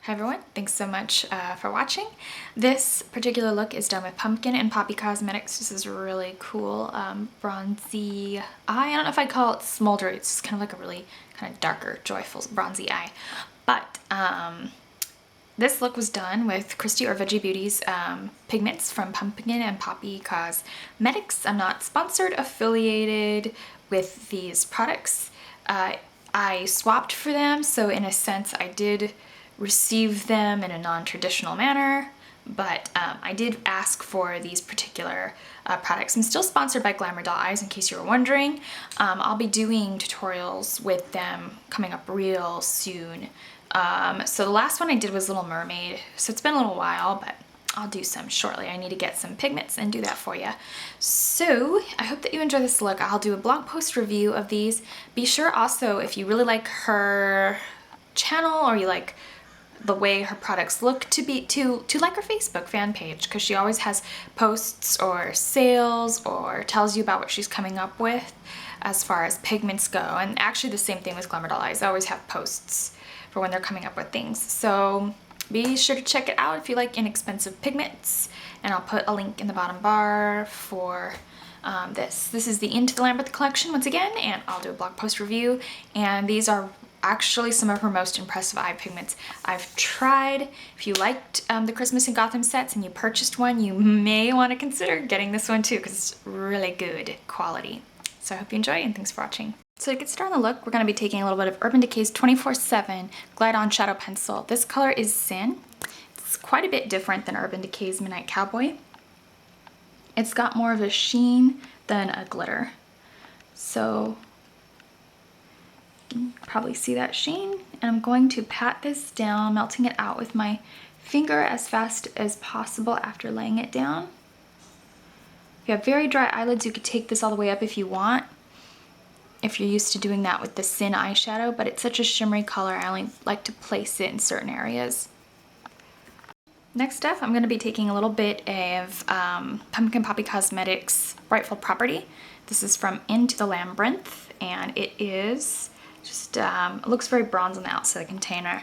Hi everyone, thanks so much for watching. This particular look is done with Pumpkin and Poppy Cosmetics. This is really cool bronzy eye. I don't know if I'd call it smolder. It's just kind of like a really kind of darker, joyful bronzy eye. But this look was done with Christy or Veggie Beauty's pigments from Pumpkin and Poppy Cosmetics. I'm not sponsored, affiliated with these products. I swapped for them, so in a sense I did receive them in a non-traditional manner, but I did ask for these particular products. I'm still sponsored by Glamour Doll Eyes, in case you were wondering. I'll be doing tutorials with them coming up real soon. So the last one I did was Little Mermaid, so it's been a little while, but I'll do some shortly. I need to get some pigments and do that for you. So I hope that you enjoy this look. I'll do a blog post review of these. Be sure also, if you really like her channel or you like the way her products look, to like her Facebook fan page, because she always has posts or sales or tells you about what she's coming up with as far as pigments go. And actually the same thing with Glamour Doll Eyes. I always have posts for when they're coming up with things. So be sure to check it out if you like inexpensive pigments, and I'll put a link in the bottom bar for this. This is the Into the Labyrinth collection once again, and I'll do a blog post review. And these are actually some of her most impressive eye pigments I've tried. If you liked the Christmas in Gotham sets and you purchased one, you may want to consider getting this one too, because it's really good quality. So I hope you enjoy, and thanks for watching. So to get started on the look, we're going to be taking a little bit of Urban Decay's 24/7 Glide On Shadow Pencil. This color is Sin. It's quite a bit different than Urban Decay's Midnight Cowboy. It's got more of a sheen than a glitter. So you can probably see that sheen. And I'm going to pat this down, melting it out with my finger as fast as possible after laying it down. If you have very dry eyelids, you could take this all the way up if you want, if you're used to doing that with the Sin eyeshadow, but it's such a shimmery color, I only like to place it in certain areas. Next up, I'm going to be taking a little bit of Pumpkin Poppy Cosmetics Rightful Property. This is from Into the Labyrinth, and it is just, it looks very bronze on the outside of the container.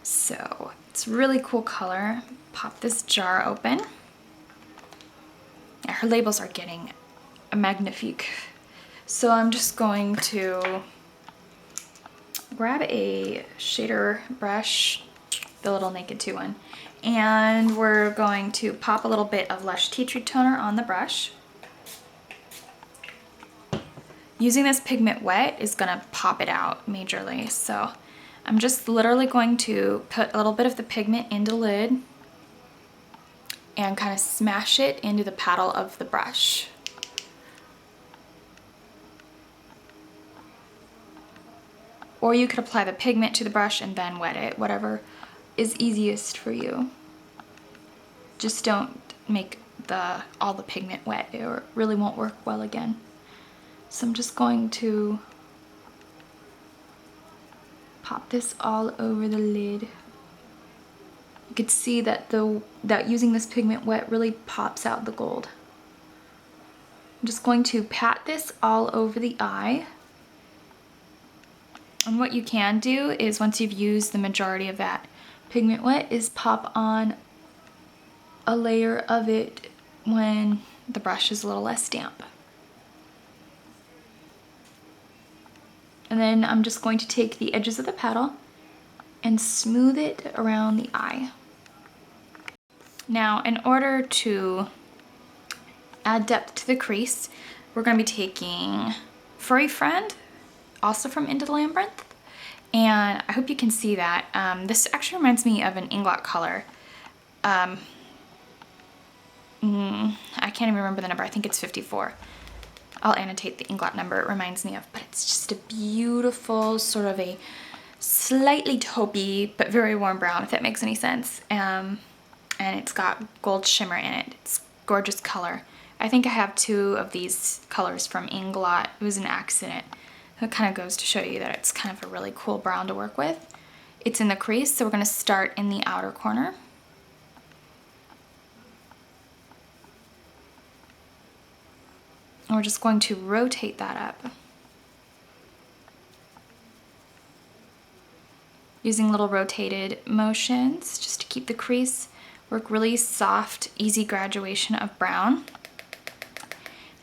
So it's a really cool color. Pop this jar open. Yeah, her labels are getting magnifique. So I'm just going to grab a shader brush, the little Naked 2 one, and we're going to pop a little bit of LUSH Tea Tree Toner on the brush. Using this pigment wet is gonna pop it out majorly, so I'm just literally going to put a little bit of the pigment into the lid and kind of smash it into the paddle of the brush. Or you could apply the pigment to the brush and then wet it, whatever is easiest for you. Just don't make all the pigment wet, or it really won't work well again. So I'm just going to pop this all over the lid. You could see that that using this pigment wet really pops out the gold. I'm just going to pat this all over the eye. And what you can do is, once you've used the majority of that pigment wet, is pop on a layer of it when the brush is a little less damp. And then I'm just going to take the edges of the paddle and smooth it around the eye. Now, in order to add depth to the crease, we're going to be taking Furry Friend, also from Into the Labyrinth, and I hope you can see that. This actually reminds me of an inglot color. I can't even remember the number. I think it's 54. I'll annotate the inglot number it reminds me of, but it's just a beautiful, sort of a slightly taupey but very warm brown, if that makes any sense. And it's got gold shimmer in it. It's a gorgeous color. I think I have 2 of these colors from Inglot. It was an accident. It kind of goes to show you that it's kind of a really cool brown to work with. It's in the crease, so we're going to start in the outer corner. And we're just going to rotate that up. using little rotated motions just to keep the crease work really soft, easy graduation of brown.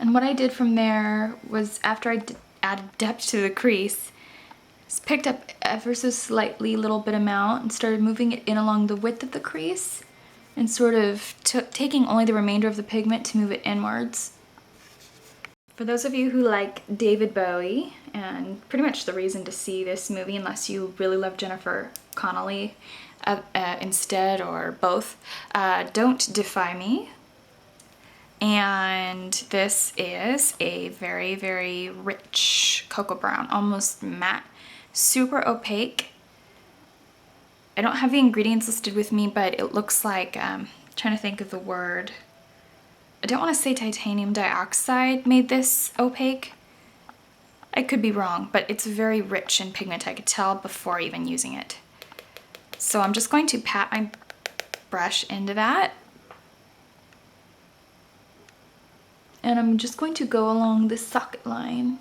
And what I did from there was, after I added depth to the crease, just picked up ever so slightly little bit amount and started moving it in along the width of the crease and sort of taking only the remainder of the pigment to move it inwards. For those of you who like David Bowie, and pretty much the reason to see this movie unless you really love Jennifer Connelly instead, or both, don't Defy Me. And this is a very, very rich cocoa brown, almost matte, super opaque. I don't have the ingredients listed with me, but it looks like, trying to think of the word. I don't want to say titanium dioxide made this opaque. I could be wrong, but it's very rich in pigment. I could tell before even using it. So I'm just going to pat my brush into that. And I'm just going to go along the socket line.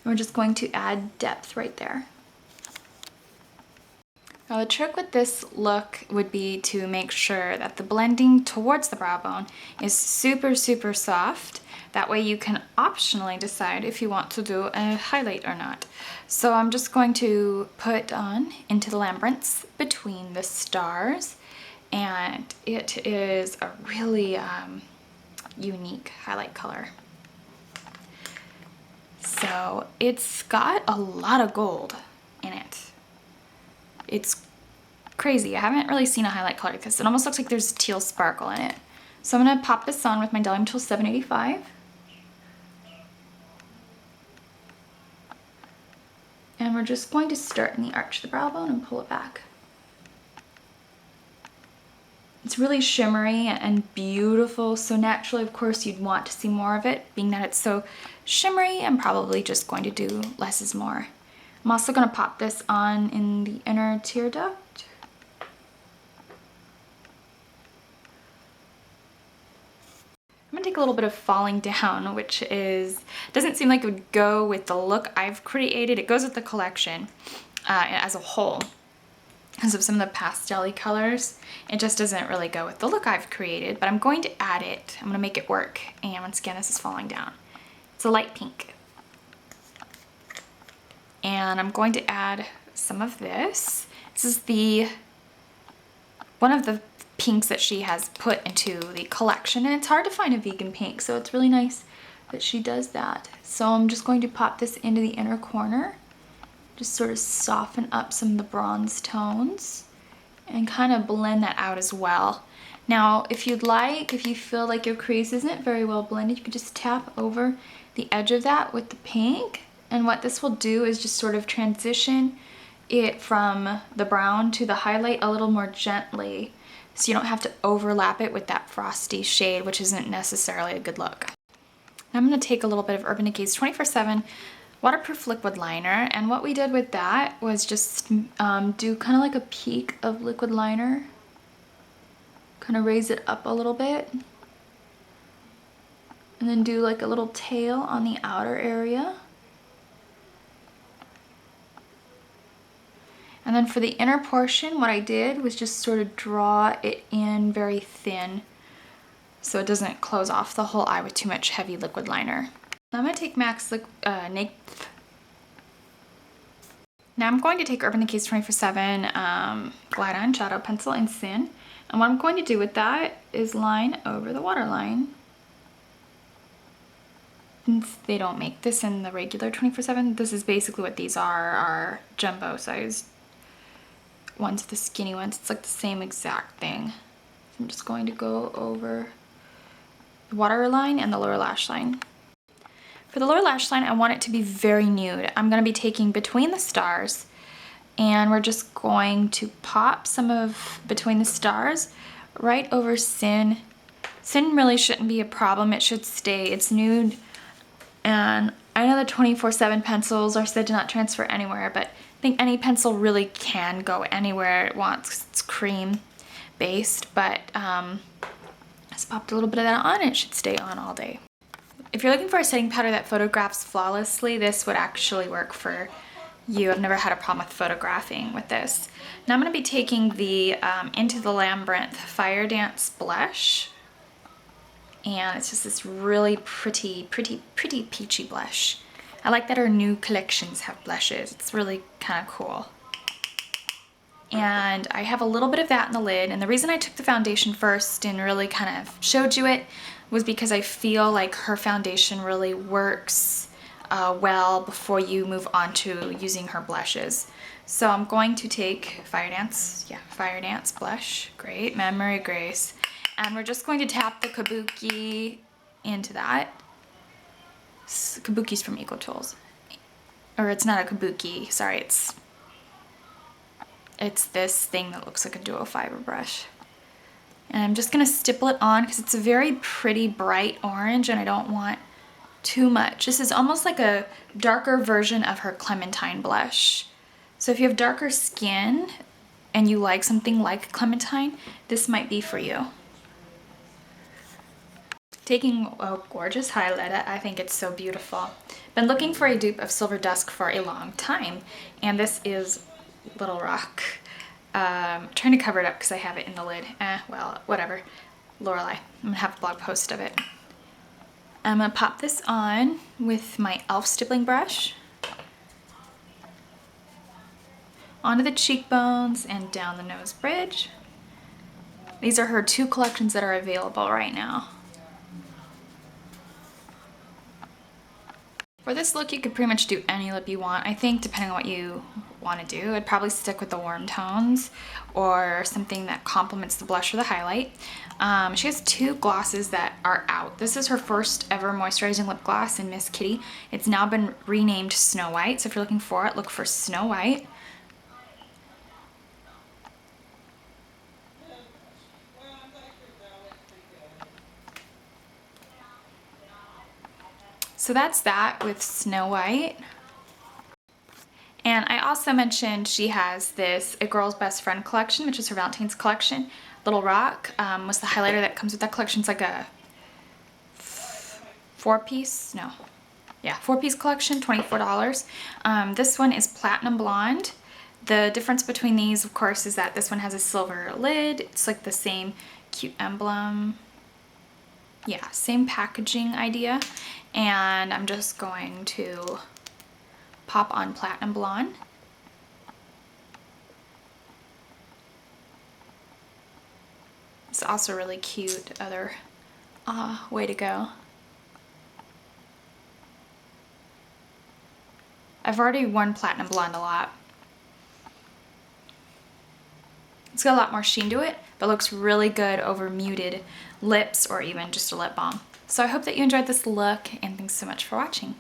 We're just going to add depth right there. Now the trick with this look would be to make sure that the blending towards the brow bone is super, super soft. That way you can optionally decide if you want to do a highlight or not. So I'm just going to put on into the Labyrinth between the stars, and it is a really unique highlight color. So it's got a lot of gold in it. It's crazy. I haven't really seen a highlight color because it almost looks like there's teal sparkle in it. So I'm going to pop this on with my Diluting Tool 785. And we're just going to start in the arch of the brow bone and pull it back. It's really shimmery and beautiful, so naturally, of course, you'd want to see more of it. Being that it's so shimmery, I'm probably just going to do less is more. I'm also going to pop this on in the inner tear duct. I'm going to take a little bit of Falling Down, which doesn't seem like it would go with the look I've created. It goes with the collection as a whole. Because of some of the pastel-y colors, it just doesn't really go with the look I've created, but I'm going to add it. I'm going to make it work. And once again, this is Falling Down. It's a light pink. And I'm going to add some of this. This is one of the pinks that she has put into the collection, and it's hard to find a vegan pink, so it's really nice that she does that. So I'm just going to pop this into the inner corner. Just sort of soften up some of the bronze tones and kind of blend that out as well. Now, if you'd like, if you feel like your crease isn't very well blended, you could just tap over the edge of that with the pink. And what this will do is just sort of transition it from the brown to the highlight a little more gently, so you don't have to overlap it with that frosty shade, which isn't necessarily a good look. Now I'm going to take a little bit of Urban Decay's 24/7 waterproof liquid liner, and what we did with that was just do kind of like a peak of liquid liner, kind of raise it up a little bit, and then do like a little tail on the outer area. And then for the inner portion, what I did was just sort of draw it in very thin so it doesn't close off the whole eye with too much heavy liquid liner. Now I'm going to take Now I'm going to take Urban Decay's 24/7 Glide On Shadow Pencil in Sin, and what I'm going to do with that is line over the waterline. Since they don't make this in the regular 24/7, this is basically what these are jumbo sized ones, the skinny ones. It's like the same exact thing. So I'm just going to go over the waterline and the lower lash line. For the lower lash line, I want it to be very nude. I'm going to be taking Between the Stars, and we're just going to pop some of Between the Stars right over Sin. Sin really shouldn't be a problem. It should stay. It's nude. And I know the 24/7 pencils are said to not transfer anywhere, but I think any pencil really can go anywhere it wants. It's cream based, but Just popped a little bit of that on and it should stay on all day. If you're looking for a setting powder that photographs flawlessly, this would actually work for you. I've never had a problem with photographing with this. Now I'm going to be taking the Into the Labyrinth Fire Dance blush. And it's just this really pretty peachy blush. I like that her new collections have blushes. It's really kind of cool. And I have a little bit of that in the lid. And the reason I took the foundation first and really kind of showed you it was because I feel like her foundation really works well before you move on to using her blushes. So I'm going to take Fire Dance blush. Great memory, Grace. And we're just going to tap the kabuki into that. Kabuki's from Eco Tools. Or it's not a kabuki, sorry, it's this thing that looks like a duo fiber brush. And I'm just gonna stipple it on because it's a very pretty bright orange and I don't want too much. This is almost like a darker version of her Clementine blush. So if you have darker skin and you like something like Clementine, this might be for you. Taking a gorgeous highlighter, I think it's so beautiful. Been looking for a dupe of Silver Dusk for a long time, and this is Little Rock. Trying to cover it up because I have it in the lid. Well, whatever. Lorelei. I'm gonna have a blog post of it. I'm gonna pop this on with my e.l.f. stippling brush onto the cheekbones and down the nose bridge. These are her two collections that are available right now. For this look, you could pretty much do any lip you want. I think depending on what you want to do, I'd probably stick with the warm tones or something that complements the blush or the highlight. She has two glosses that are out. This is her first ever moisturizing lip gloss in Miss Kitty. It's now been renamed Snow White, so if you're looking for it, look for Snow White. So that's that with Snow White. And I also mentioned she has this A Girl's Best Friend collection, which is her Valentine's collection. Little Rock was the highlighter that comes with that collection. It's like a four-piece collection, $24. This one is Platinum Blonde. The difference between these, of course, is that this one has a silver lid. It's like the same cute emblem. Yeah, same packaging idea. And I'm just going to pop on Platinum Blonde. It's also really cute. Other way to go. I've already worn Platinum Blonde a lot. It's got a lot more sheen to it, but looks really good over muted lips or even just a lip balm. So I hope that you enjoyed this look, and thanks so much for watching.